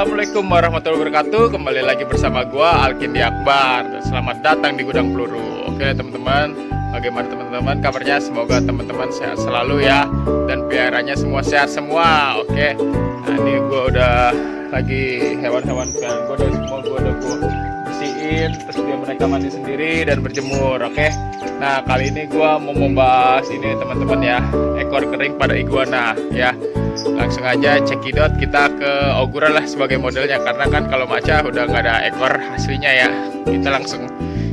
Assalamualaikum warahmatullahi wabarakatuh. Kembali lagi bersama gua Alkindi Akbar dan selamat datang di Gudang Peluru. Oke teman-teman, bagaimana teman-teman kabarnya? Semoga teman-teman sehat selalu ya, dan piaranya semua sehat semua. Oke, nah ini gua udah lagi hewan-hewan peliharaan gua udah gua bersihin, terus mereka mandi sendiri dan berjemur. Oke, nah kali ini gua mau membahas ini teman-teman ya, ekor kering pada iguana ya. Langsung aja cekidot kita ke Ogura lah sebagai modelnya, karena kan kalau maca udah nggak ada ekor aslinya ya. Kita langsung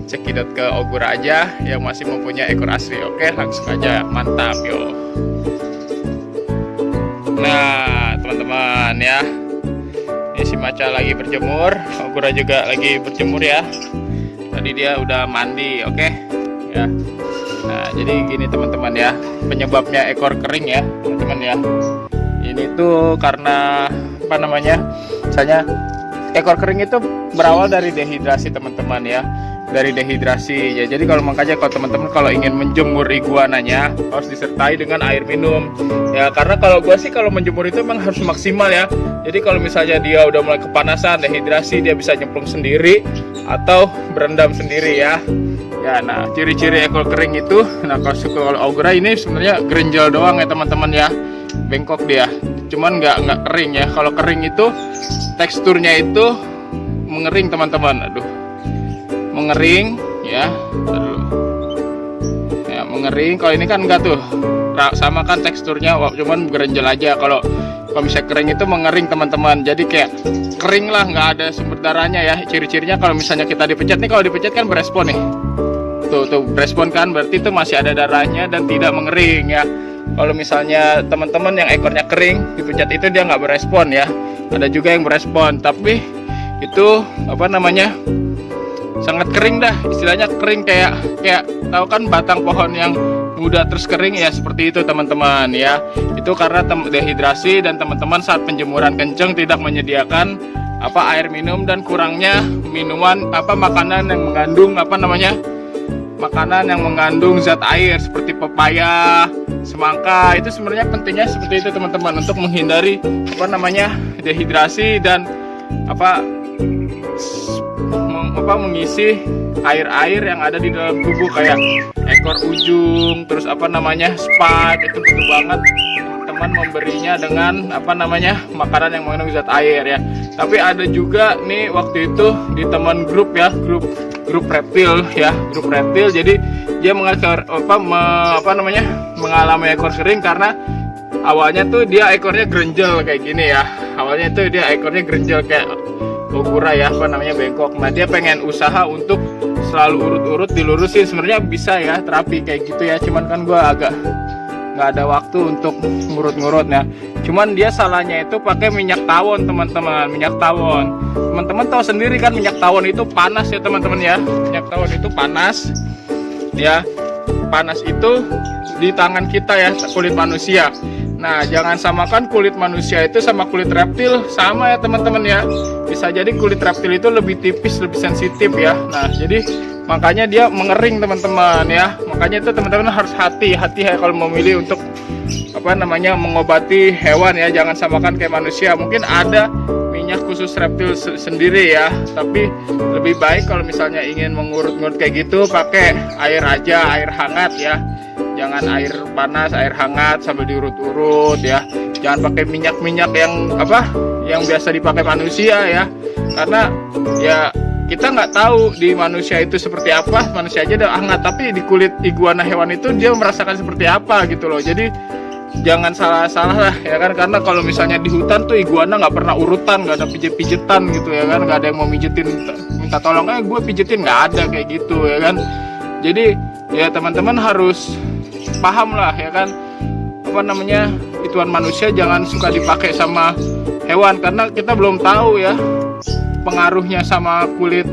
cekidot ke Ogura aja yang masih mempunyai ekor asli. Oke, langsung aja, mantap yo. Nah teman-teman ya, ini si maca lagi berjemur, Ogura juga lagi berjemur ya. Tadi dia udah mandi, oke ya. Nah jadi gini teman-teman ya, penyebabnya ekor kering ya teman-teman ya. Ini tuh karena apa namanya, misalnya ekor kering itu berawal dari dehidrasi teman-teman ya, dari dehidrasi ya. Jadi kalau makanya kalau teman-teman kalau ingin menjemur iguananya harus disertai dengan air minum ya, karena kalau gua sih kalau menjemur itu memang harus maksimal ya. Jadi kalau misalnya dia udah mulai kepanasan, dehidrasi, dia bisa nyemplung sendiri atau berendam sendiri ya. Ya, nah ciri-ciri ekor kering itu, nah kalau Ogura ini sebenarnya gerinjal doang ya teman-teman ya, bengkok dia, cuman nggak kering ya. Kalau kering itu teksturnya itu mengering teman-teman, aduh, mengering ya, aduh, ya mengering. Kalau ini kan enggak tuh, sama kan teksturnya, cuman gerinjal aja. Kalau misalnya kering itu mengering teman-teman, jadi kayak kering lah, nggak ada sumber darahnya ya. Ciri-cirinya kalau misalnya kita dipencet nih, kalau dipencet kan berespon nih. Tuh berespon kan, berarti itu masih ada darahnya dan tidak mengering ya. Kalau misalnya teman-teman yang ekornya kering dipencet itu dia nggak berespon ya. Ada juga yang berespon, tapi itu apa namanya, sangat kering dah, istilahnya kering kayak tahu kan batang pohon yang muda terus kering ya, seperti itu teman-teman ya. Itu karena dehidrasi dan teman-teman saat penjemuran kenceng tidak menyediakan air minum dan kurangnya minuman makanan yang mengandung makanan yang mengandung zat air seperti pepaya, semangka. Itu sebenarnya pentingnya seperti itu teman-teman, untuk menghindari dehidrasi dan mengisi air-air yang ada di dalam tubuh, kayak ekor ujung, terus spike. Itu butuh banget teman memberinya dengan makanan yang mengandung zat air ya. Tapi ada juga nih waktu itu di teman grup ya, grup reptil ya, grup reptil. Jadi dia mengalami ekor kering karena awalnya tuh dia ekornya grenjel kayak gini ya. Awalnya tuh dia ekornya grenjel kayak Ogura ya, bengkok. Nah dia pengen usaha untuk selalu urut-urut dilurusin. Sebenarnya bisa ya terapi kayak gitu ya, cuman kan gua agak nggak ada waktu untuk ngurut-ngurut ya. Cuman dia salahnya itu pakai minyak tawon teman-teman. Minyak tawon, teman-teman tahu sendiri kan, minyak tawon itu panas ya teman-teman ya. Minyak tawon itu panas ya, panas itu di tangan kita ya, kulit manusia. Nah jangan samakan kulit manusia itu sama kulit reptil, sama ya teman-teman ya. Bisa jadi kulit reptil itu lebih tipis, lebih sensitif ya. Nah jadi makanya dia mengering teman-teman ya. Makanya itu teman-teman harus hati-hati ya kalau memilih untuk mengobati hewan ya. Jangan samakan kayak manusia. Mungkin ada minyak khusus reptil sendiri ya, tapi lebih baik kalau misalnya ingin mengurut-ngurut kayak gitu pakai air aja, air hangat ya. Jangan air panas, air hangat sambil diurut-urut ya. Jangan pakai minyak-minyak yang biasa dipakai manusia ya, karena ya kita nggak tahu di manusia itu seperti apa. Manusia aja udah hangat, tapi di kulit iguana hewan itu dia merasakan seperti apa gitu loh. Jadi jangan salah-salah lah ya kan, karena kalau misalnya di hutan tuh iguana nggak pernah urutan, nggak ada pijet-pijetan gitu ya kan, nggak ada yang mau mijetin, minta tolong gue pijetin, nggak ada kayak gitu ya kan. Jadi ya teman-teman harus paham lah ya kan, ituan manusia jangan suka dipakai sama hewan, karena kita belum tahu ya pengaruhnya sama kulit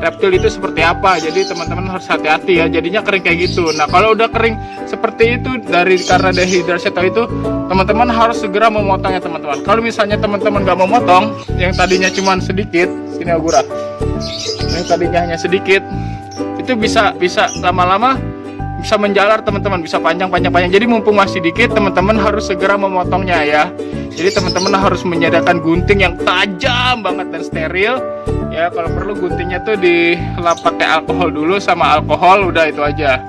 reptil itu seperti apa. Jadi teman-teman harus hati-hati ya, jadinya kering kayak gitu. Nah kalau udah kering seperti itu karena dehidrasi atau itu, teman-teman harus segera memotongnya teman-teman. Kalau misalnya teman-teman nggak memotong, yang tadinya cuma sedikit, ini Ogura, yang tadinya hanya sedikit, itu bisa lama-lama bisa menjalar teman-teman, bisa panjang. Jadi mumpung masih dikit, teman-teman harus segera memotongnya ya. Jadi teman-teman harus menyediakan gunting yang tajam banget dan steril ya. Kalau perlu guntingnya tuh dilap pakai alkohol dulu, sama alkohol, udah itu aja.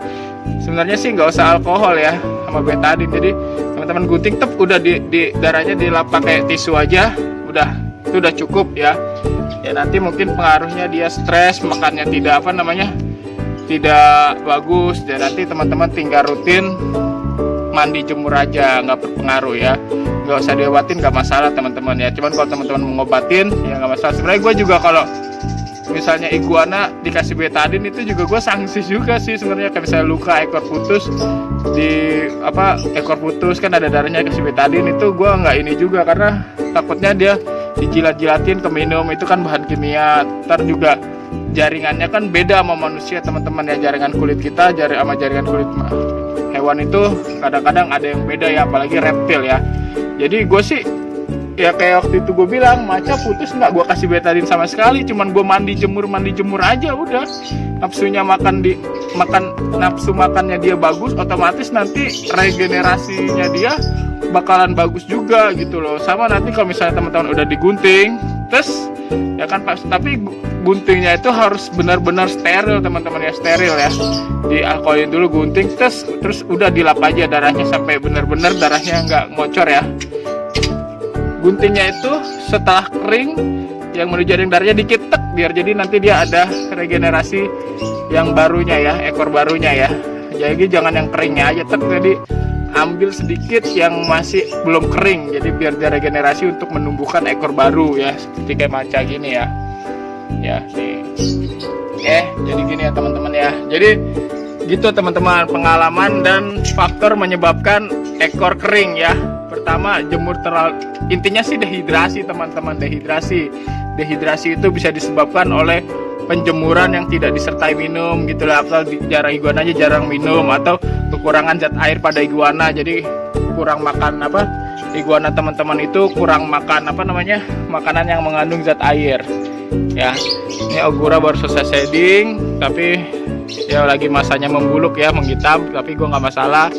Sebenarnya sih nggak usah alkohol ya, sama betadine. Jadi teman-teman gunting udah di darahnya dilap pakai tisu aja, udah, itu udah cukup ya. Ya nanti mungkin pengaruhnya dia stres, makannya tidak tidak bagus. Dan nanti teman-teman tinggal rutin mandi jemur aja, nggak berpengaruh ya. Nggak usah diobatin, nggak masalah teman-teman ya. Cuman kalau teman-teman mau ngobatin ya nggak masalah. Sebenarnya gue juga kalau misalnya iguana dikasih betadine itu juga gue sanksi juga sih sebenarnya. Kayak misalnya luka ekor putus, ekor putus kan ada darahnya, kasih betadine itu gue nggak ini juga, karena takutnya dia dijilat-jilatin ke minum, itu kan bahan kimia. Ntar juga jaringannya kan beda sama manusia teman-teman ya. Jaringan kulit kita sama jaringan kulit hewan itu kadang-kadang ada yang beda ya, apalagi reptil ya. Jadi gue sih ya kayak waktu itu gue bilang, maca putus nggak gue kasih betadine sama sekali, cuman gue mandi jemur aja udah. Nafsunya nafsu makannya dia bagus, otomatis nanti regenerasinya dia bakalan bagus juga gitu loh. Sama nanti kalau misalnya teman-teman udah digunting terus ya kan, tapi guntingnya itu harus benar-benar steril teman-teman ya, steril ya. Dialkoholin dulu gunting, terus udah dilap aja darahnya sampai benar-benar darahnya nggak ngocor ya. Guntingnya itu setelah kering, yang mau dijaring darahnya dikit biar jadi nanti dia ada regenerasi yang barunya ya, ekor barunya ya. Jadi jangan yang keringnya aja jadi ambil sedikit yang masih belum kering, jadi biar dia regenerasi untuk menumbuhkan ekor baru ya, seperti kayak maca gini ya. Ya nih. Oke, jadi gini ya teman-teman ya. Jadi gitu teman-teman, pengalaman dan faktor menyebabkan ekor kering ya. Pertama, jemur terlalu, intinya sih dehidrasi teman-teman. Dehidrasi itu bisa disebabkan oleh penjemuran yang tidak disertai minum gitu lah, atau iguananya jarang minum, atau kekurangan zat air pada iguana. Jadi kurang makan iguana teman-teman itu kurang makan makanan yang mengandung zat air ya. Ini Ogura baru selesai shading, tapi ya lagi masanya membuluk ya, menghitam, tapi gue nggak masalah.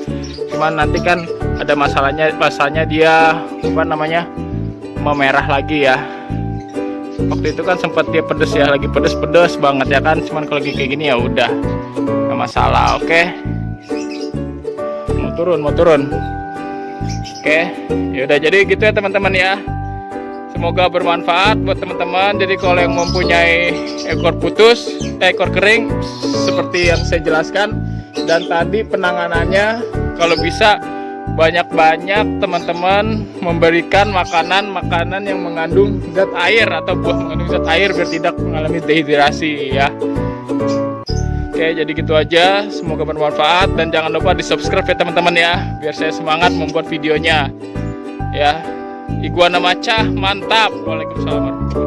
Cuman nanti kan ada masanya dia memerah lagi ya. Waktu itu kan sempat dia pedes ya, lagi pedes banget ya kan. Cuman kalau kayak gini ya udah nggak masalah. Oke, mau turun. Oke, yaudah, jadi gitu ya teman-teman ya. Semoga bermanfaat buat teman-teman. Jadi kalau yang mempunyai ekor kering seperti yang saya jelaskan, dan tadi penanganannya kalau bisa banyak-banyak teman-teman memberikan makanan yang mengandung zat air atau buah mengandung zat air biar tidak mengalami dehidrasi ya. Oke, jadi gitu aja. Semoga bermanfaat dan jangan lupa di-subscribe ya teman-teman ya, biar saya semangat membuat videonya ya. Iguana maca mantap. Waalaikumsalam warahmatullahi wabarakatuh.